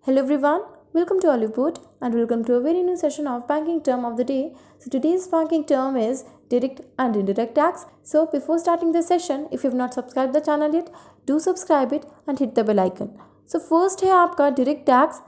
Hello everyone, welcome to Hollywood and welcome to a very new session of banking term of the day. So today's banking term is direct and indirect tax. So before starting the session, if you have not subscribed the channel yet, do subscribe it and hit the bell icon. So first है आपका direct tax.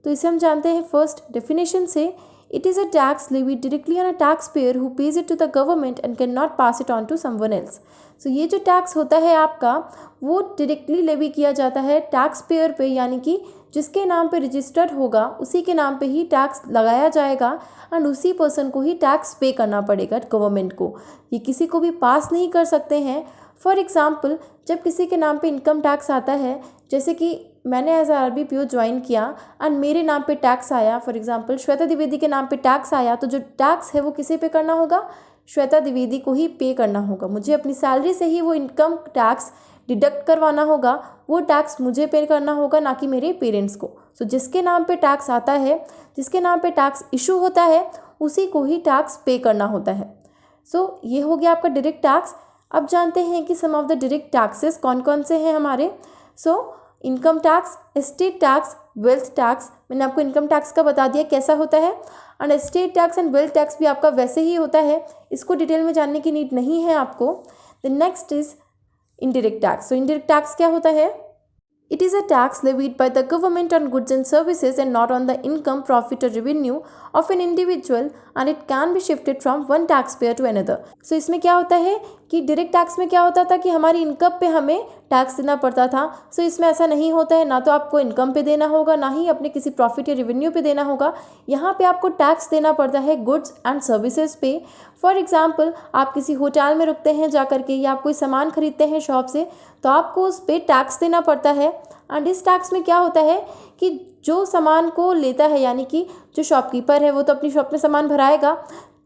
तो इसे हम जानते हैं first definition से, it is a tax levied directly on a taxpayer who pays it to the government and cannot pass it on to someone else. सो ये जो टैक्स होता है आपका, वो डायरेक्टली लेवी किया जाता है टैक्स पेयर पे, यानी कि जिसके नाम पे रजिस्टर्ड होगा उसी के नाम पे ही टैक्स लगाया जाएगा एंड उसी पर्सन को ही टैक्स पे करना पड़ेगा गवर्नमेंट को. ये किसी को भी पास नहीं कर सकते हैं. फॉर एग्ज़ाम्पल, जब किसी के नाम पे इनकम टैक्स आता है, जैसे कि मैंने एज RBPO ज्वाइन किया एंड मेरे नाम पे टैक्स आया, फॉर एग्ज़ाम्पल श्वेता द्विवेदी के नाम पे टैक्स आया, तो जो टैक्स है वो किसे पे करना होगा? श्वेता द्विवेदी को ही पे करना होगा. मुझे अपनी सैलरी से ही वो इनकम टैक्स डिडक्ट करवाना होगा, वो टैक्स मुझे पे करना होगा, ना कि मेरे पेरेंट्स को. सो जिसके नाम पे टैक्स आता है, जिसके नाम पे टैक्स इशू होता है, उसी को ही टैक्स पे करना होता है. सो ये हो गया आपका डायरेक्ट टैक्स. अब जानते हैं कि सम ऑफ द डायरेक्ट टैक्सेस कौन कौन से हैं हमारे. So income tax, estate tax, wealth tax. मैंने आपको इनकम टैक्स का बता दिया कैसा होता है, and estate tax and wealth tax भी आपका वैसे ही होता है. इसको डिटेल में जानने की नीड नहीं है आपको. The next is indirect tax. So indirect tax क्या होता है? It is a tax levied by the government on goods and services and not on the income, profit or revenue of an individual, and it can be shifted from one taxpayer to another. So इसमें क्या होता है कि direct tax में क्या होता था कि हमारी इनकम पे हमें टैक्स देना पड़ता था. सो इसमें ऐसा नहीं होता है, ना तो आपको इनकम पे देना होगा, ना ही अपने किसी प्रॉफिट या रेवेन्यू पे देना होगा. यहाँ पे आपको टैक्स देना पड़ता है गुड्स एंड सर्विसेज पे. फॉर एग्जाम्पल, आप किसी होटल में रुकते हैं जा करके, या आप कोई सामान खरीदते हैं शॉप से, तो आपको उस पर टैक्स देना पड़ता है. एंड इस टैक्स में क्या होता है कि जो सामान को लेता है, यानी कि जो शॉपकीपर है, वो तो अपनी शॉप में सामान भराएगा,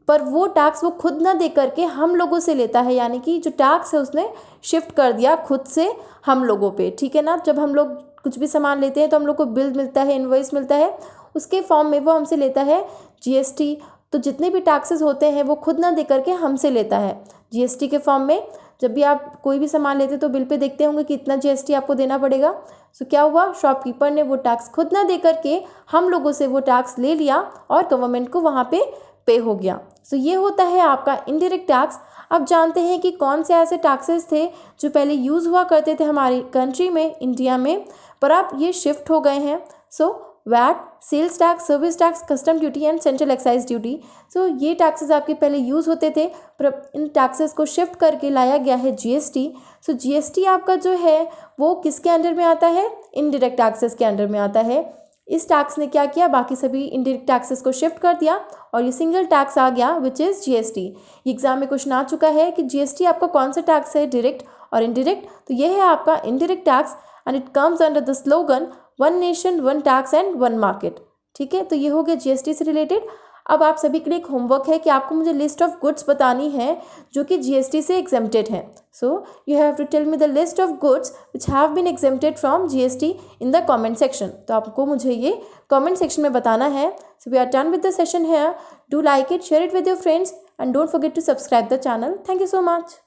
पर वो टैक्स वो खुद ना दे करके हम लोगों से लेता है. यानी कि जो टैक्स है उसने शिफ्ट कर दिया खुद से हम लोगों पे. ठीक है ना. जब हम लोग कुछ भी सामान लेते हैं तो हम लोग को बिल मिलता है, इनवॉइस मिलता है, उसके फॉर्म में वो हमसे लेता है GST. तो जितने भी टैक्सेस होते हैं वो खुद ना दे करके हमसे लेता है GST के फॉर्म में. जब भी आप कोई भी सामान लेते तो बिल पे देखते होंगे कि इतना GST आपको देना पड़ेगा. सो क्या हुआ, शॉपकीपर ने वो टैक्स खुद ना दे करके हम लोगों से वो टैक्स ले लिया और गवर्नमेंट को वहाँ पे हो गया. सो ये होता है आपका इनडायरेक्ट टैक्स. अब जानते हैं कि कौन से ऐसे टैक्सेस थे जो पहले यूज़ हुआ करते थे हमारी कंट्री में, इंडिया में, पर अब ये शिफ्ट हो गए हैं. So VAT, sales tax, service tax, custom duty and central excise duty. So ये टैक्सेस आपके पहले यूज़ होते थे, पर इन टैक्सेस को शिफ्ट करके लाया गया है GST. सो GST आपका जो है वो किसके अंडर में आता है? इनडायरेक्ट टैक्सेस के अंडर में आता है. इस टैक्स ने क्या किया, बाकी सभी इनडायरेक्ट टैक्सेस को शिफ्ट कर दिया और ये सिंगल टैक्स आ गया विच इज़ GST. एग्जाम में क्वेश्चन आ चुका है कि GST आपका कौन सा टैक्स है, डायरेक्ट और इनडायरेक्ट. तो ये है आपका indirect tax and it comes under the slogan one nation one tax and one market. ठीक है. तो ये हो गया GST से रिलेटेड. अब आप सभी के लिए एक होमवर्क है कि आपको मुझे लिस्ट ऑफ गुड्स बतानी है जो कि GST से एग्जेम्प्टेड है. So you have to tell me the list of goods which have been exempted from GST in the comment section. तो आपको मुझे ये कमेंट सेक्शन में बताना है. So we are done with the session here. Do like it, share it with your friends and don't forget to subscribe the channel. Thank you so much.